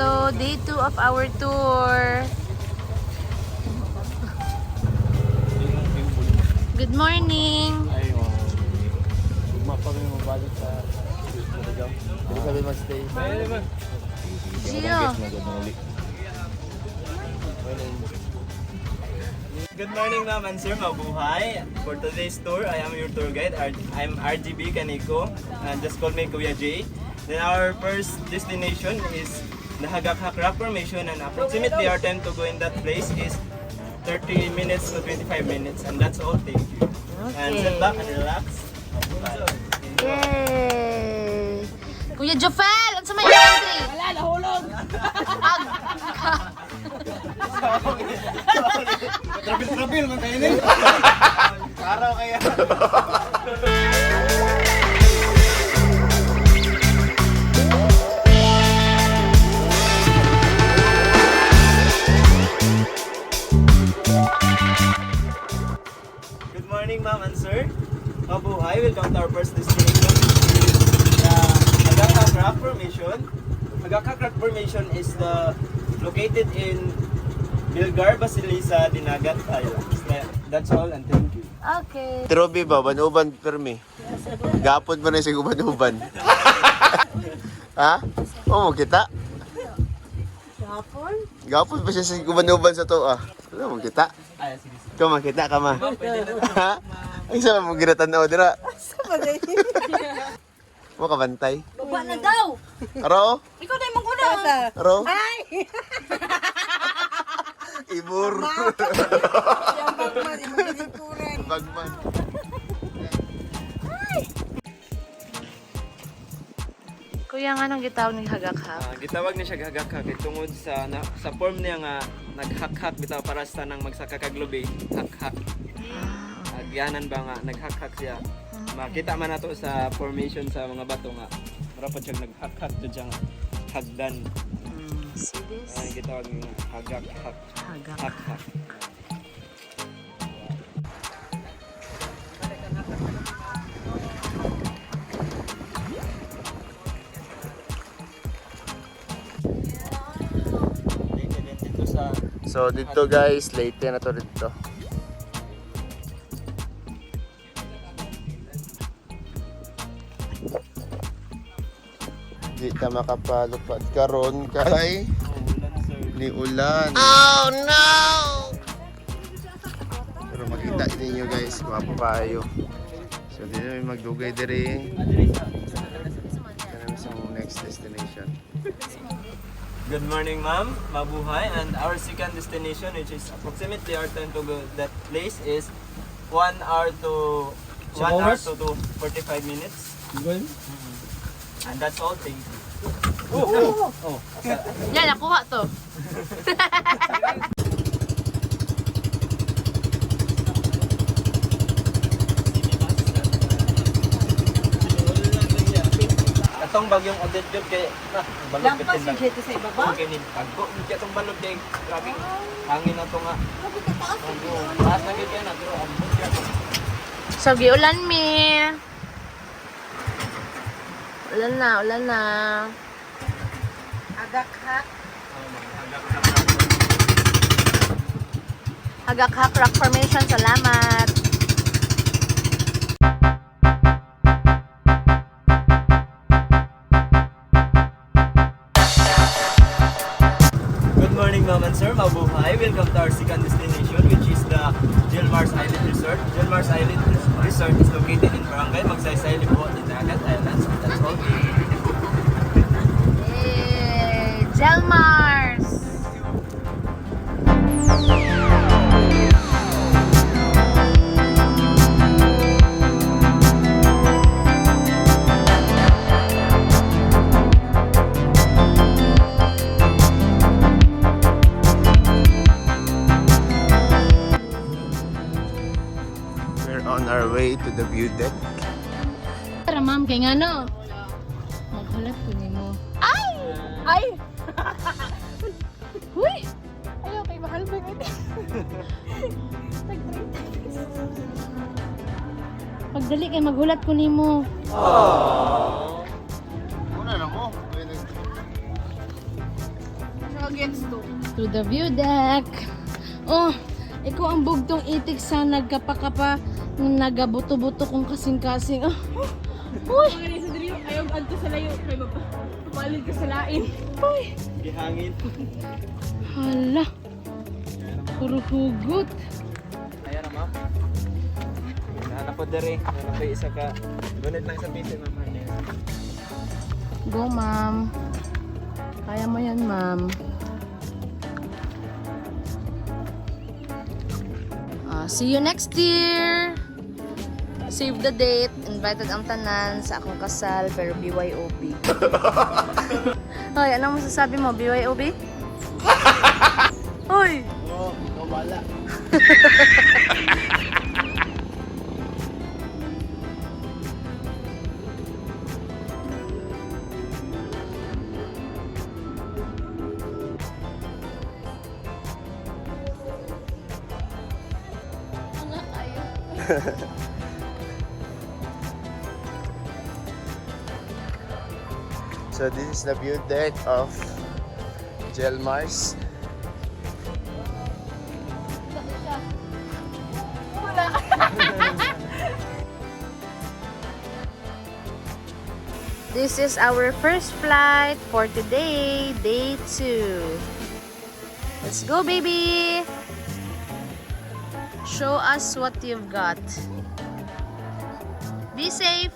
Hello, day 2 of our tour. Good morning. Ayun. Tugma pa kami mabalik sa Surigao. Hindi kami mag-stay. Gio. Good morning, ma'am and sir. Mabuhay. For today's tour, I am your tour guide. I'm RGB Kaniko, and just call me Kuya J. Then our first destination is the Hagakhak Rock Formation, and approximately our time to go in that place is 30 minutes to 25 minutes, and that's all. Thank you. And sit back and relax. Yay! Kuya Jofel, ano sa may entry? Wala, nahulog! Trabil man kayo din. Araw kaya. Good morning, ma'am and sir. Mabuhay. Welcome to our first destination. The Hagakhak Rock Formation. Hagakhak Rock Formation is located in Bilgar, Basilisa, Dinagat, Islands. That's all, and thank you. Okay. Trobi ba? Banuban permi. Gapon mo na sa uban-uban. Ha? Oo, kita. Gapon? Gapon pa siya sa uban-uban sa to ah. Ano mo kita? Ay, sige. Kama kita kama. Ha? Ang sama mo ginatan na odira. Mo kabantay. Baba na daw! Aro? Ikaw na yung maguna! Aro? Ay! Ibur. Yung bagman, yung magigituran. Bagman. Kuya, nga anong gitawag ng Hagakhak? Gitawag niya siya Hagakhak tungod sa form niya nga naghak-hak bitaw para sa nang magsakakaglubi. Hak-hak. Agyanan ba nga naghak-hak siya. Makita man nato sa formation sa mga bato nga. Marapat siya naghak-hak to diyang hagdan. See this? Ay gitawag nga Hagakhak. Hagakhak. Hak-hak. Dito sa So dito guys, late na to dito. Di ta makapalupad karon kay ulan sir. ni ulan. Oh no! Pero makita ninyo guys, mapapayo. So dito may magdugay diri. Kanami sa next destination. Good morning, ma'am. Mabuhay. And our second destination, which is approximately our time to go that place, is 1 hour to 45 minutes. And that's all. Thank you. Oh. Yan, nakuha to. Atong bagyong Odette jud kay balog Lampas yung dito sa ibaba? Okay ni tagbo. Kaya atong balog kay grabe hangin na to nga. Taas na gid kay na pero ambot kaya. So, giulan mi. Ulan na. Hagakhak. Hagakhak Rock Formation, salamat. Good morning, ma'am and sir. Mabuhay. Welcome to our second destination, which is the Gilmar's Island Resort. Gilmar's Island Resort is located in Barangay Magsaysay, Libuot, Dinagat Islands. That's all. Yay! Gelmars! We're on our way to the view deck. Tara, ma'am, kay nga no. Maghulat ko ni mo. Ay! Huy! Ayaw, kay mahal ba yun? Pagdali kay maghulat ko ni mo. Una na mo. gets to. To the view deck. Oh, ikaw ang bugtong itik sa nagkapakapa, nagabuto-buto kong kasing-kasing. Oh, uy! Mga nisa diri, ayaw adto sa layo. Kaya mapalit ka sa lain. Uy! Gihangin. Hala! Puro hugot. Ayan na ma'am. Nahanap po dere. Nahanap po isa ka. Gunit lang sa pito ma'am. Go, ma'am. Kaya mo yan, ma'am. See you next year! Save the date. Invited ang tanan sa akong kasal, pero BYOB. Hoy, anong masasabi mo? BYOB? Hoy! Oo, wala. So this is the view deck of Jelmars. This is our first flight for today, day 2. Let's go, baby! Show us what you've got. Be safe!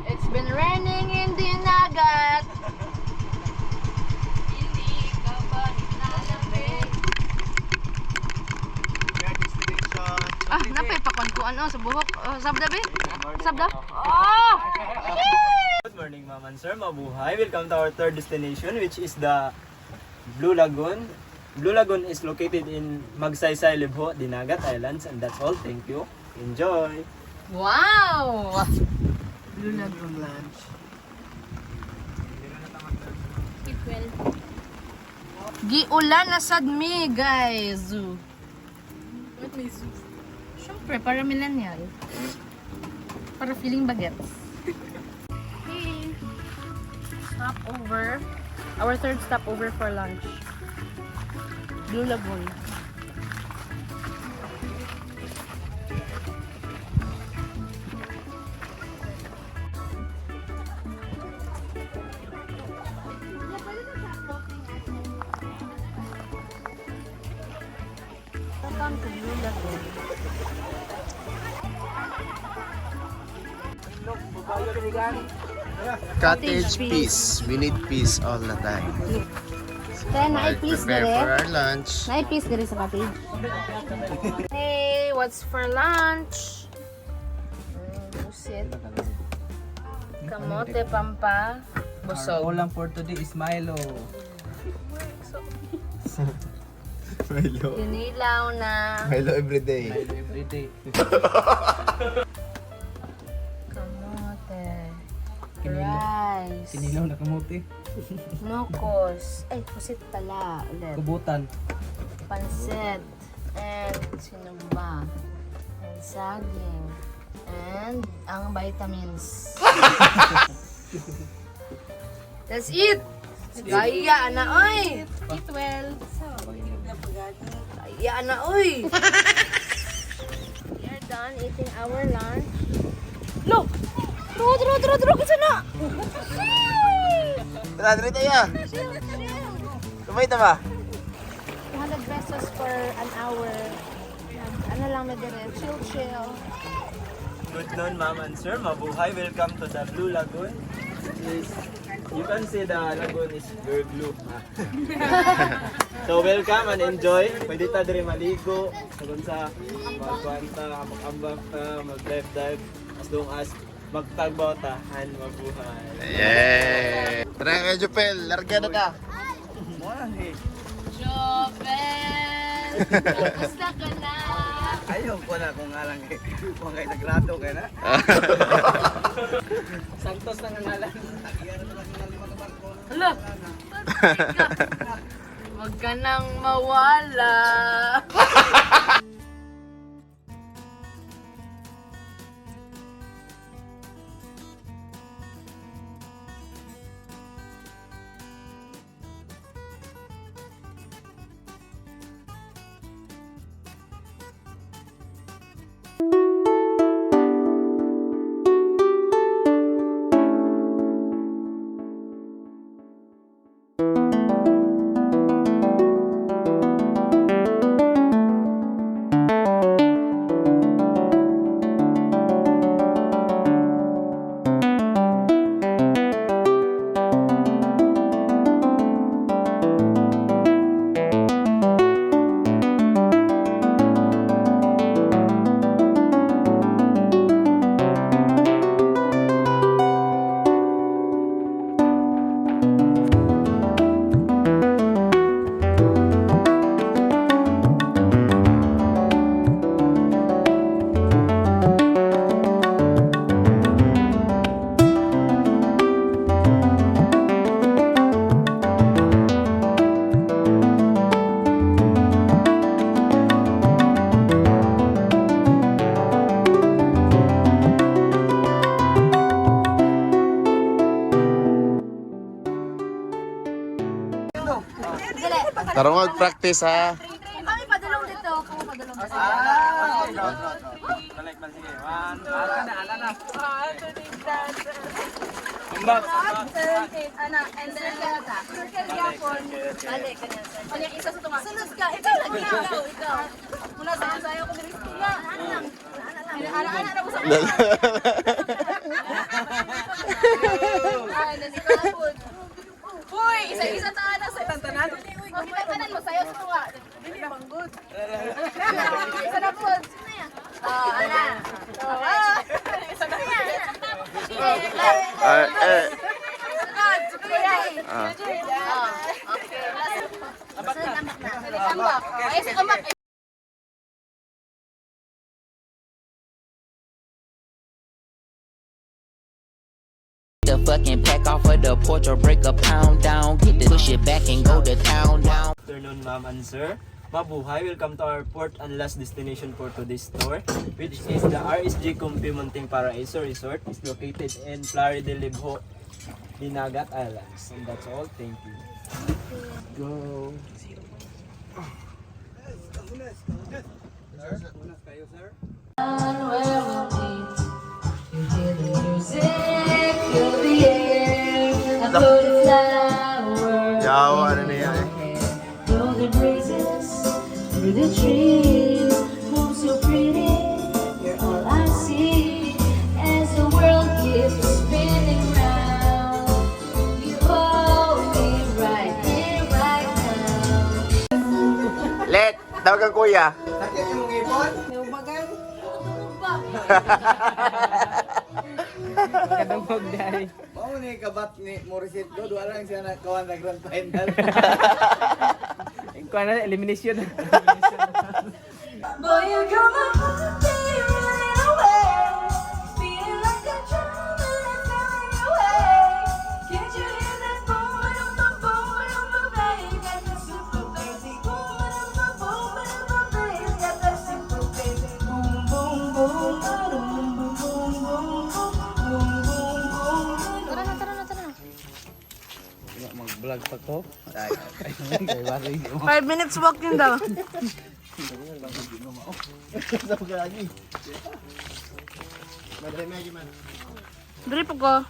It's been raining in Dinagat. Hindi ka ba nalamig? Napay pakuntuan sa buhok. Sabda be? Sabda? Oh! Good morning ma'am and sir, mabuhay. Welcome to our third destination which is the Blue Lagoon. Blue Lagoon is located in Magsaysay, Libho, Dinagat Islands, and that's all. Thank you. Enjoy! Wow! Blue Lagoon lunch. Giulan na sad mi, guys. What may zoo? Siyempre, para millennial. Para feeling bagets. Hey! Stopover. Our third stopover for lunch. Blue Lagoon. Welcome to Blue Lagoon. Cottage peace. We need peace all the time. Kaya na-i-peace Prepare for dire. our lunch. Na-i-peace dire sa cottage. Hey, what's for lunch? Busit. Kamote pampa. Busog. ulam for today is Milo. Inilaw na. Hello everyday. Everyday. Kamote. Rice. guys. Kinilaw na kamuti. Mokos. Ay, pusit pala. Ulit. Kubutan. Pansit. And sino ba? And saging. And ang vitamins. Let's eat! Kaya na, oy! Eat well. Kaya na, oy! We are done eating our lunch. Look! Dro! Kasi na! Tara, dito ya. Tumay ba? 200 pesos for an hour. Ano lang na dire? Chill. Good noon, ma'am and sir. Mabuhay. Welcome to the Blue Lagoon. You can see the lagoon is very blue. So welcome and enjoy. Pwede ta diri maligo. Sagon sa magkwanta, mag-ambak ta, mag-dive. As long as magtagbaw ta, han mabuhay. Yay! Tara nga, Jupel. Larga na ka. Jobel! Kamusta ka na? Ayaw ko na kung nga lang kung kayo nagrato kayo na. Santos na ngalan. Hala! Huwag ka nang mawala. Tara mag-practice ha. Kami padulong dito. Kami padulong dito. Balik man sige. Ala na. Ambak. Anak, and then circle yapon. Balik ka niya, sir. Ano yung isa sa tunga? Sunod ka. Ikaw lagi. Ikaw. Muna sayo ko diri sa Ano lang. Ana na mo sa Ay, nasi ka po. Uy, isa-isa ta ana sa tantanan. Huwag kita tanan mo sayo sa tunga. Dili banggod. Isa na po. Sino yan? Ana. Isa na. The fucking pack off of the porch or break a pound down. Get the push it back and go to town down. Afternoon, ma'am and sir. Mabuhay. Welcome to our port and last destination for today's tour, which is the RSG Kumpi Munting Paraiso Resort. It's located in Playa de Libho, Dinagat Islands. And that's all. Thank you. Go. Yawa na niya eh. Golden breezes through the trees, home so pretty, you're all I see. As the world keeps spinning round, you hold me right here, right now. Let! Tawag kang kuya. Sakit yung ipon? Kadamog dahil. Mao ni kabat ni Morissette do duwa lang siya na kawan na grand final. Kuan na elimination. Boy, you got my heart running away, feeling like a drum and it's flying away. mag-vlog pa ko. Kay Wari. 5 minutes walking daw. Dali po ko.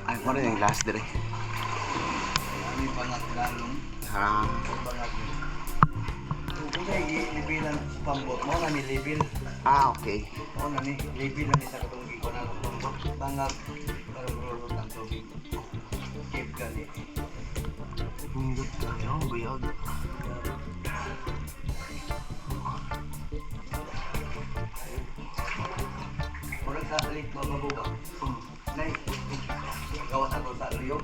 Ay, mo rin yung last dire. Kami pangatlalong. Ha. Kung kayo libilan sa pambot mo, na nilibil. Ah, okay. O na ni, libil na ni sa katunggi ko na pambot. Bangag, parang rulot ang tubig. Keep gani. Hindi tayo, buyog. Murag sa alit mo mabuba. Nay, gawas ako sa Rio.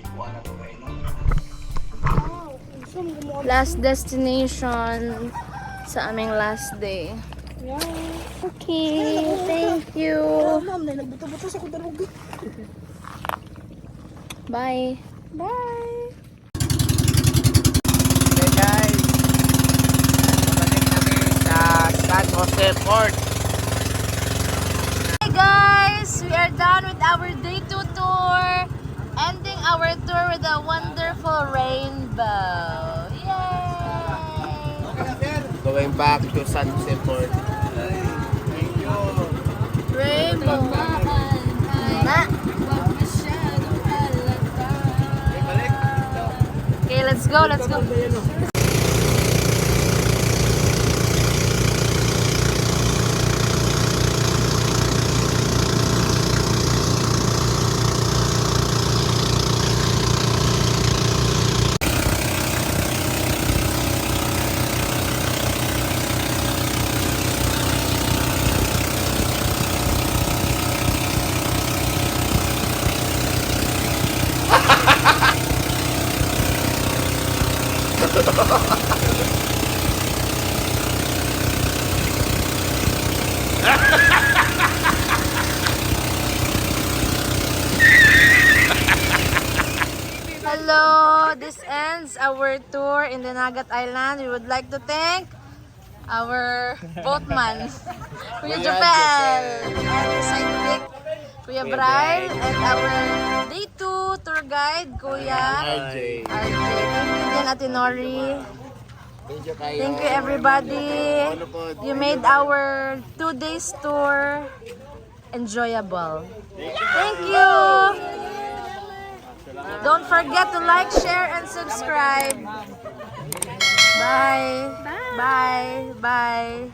Ikuha na to kayo, no? Last destination sa aming last day. Okay, thank you. Bye. Bye. Okay guys, balik kami sa San Jose Port. Hey guys, we are done with our day 2 tour. Ending our tour with a wonderful rainbow. Yay! Going back to San Jose Port. Rainbow. Na. Okay, let's go, let's go. Hello, this ends our tour in the Nagat Island. We would like to thank our boatman, Kuya Jopel, and the sidekick, Kuya Bryl, and our day 2 tour guide, Kuya RJ. RJ. Thank you din, Ate Nori. Thank you kayo. Thank you, everybody. You made our 2 days tour enjoyable. Thank you. Don't forget to like, share, and subscribe. Bye. Bye. Bye.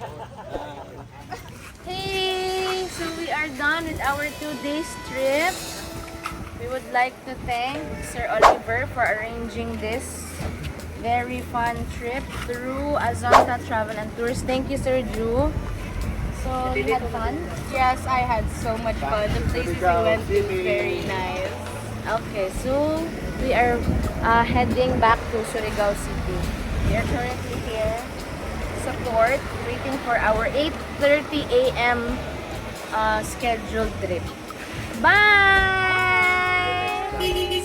Hey, so we are done with our 2 days trip. We would like to thank Sir Oliver for arranging this very fun trip through Azonta Travel and Tours. Thank you, Sir Drew. So, you had fun? Yes, I had so much fun. The places we went to very nice. Okay, so we are heading back to Surigao City. We are currently here sa port, waiting for our 8:30 a.m. Scheduled trip. Bye!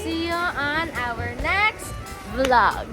See you on our next vlog.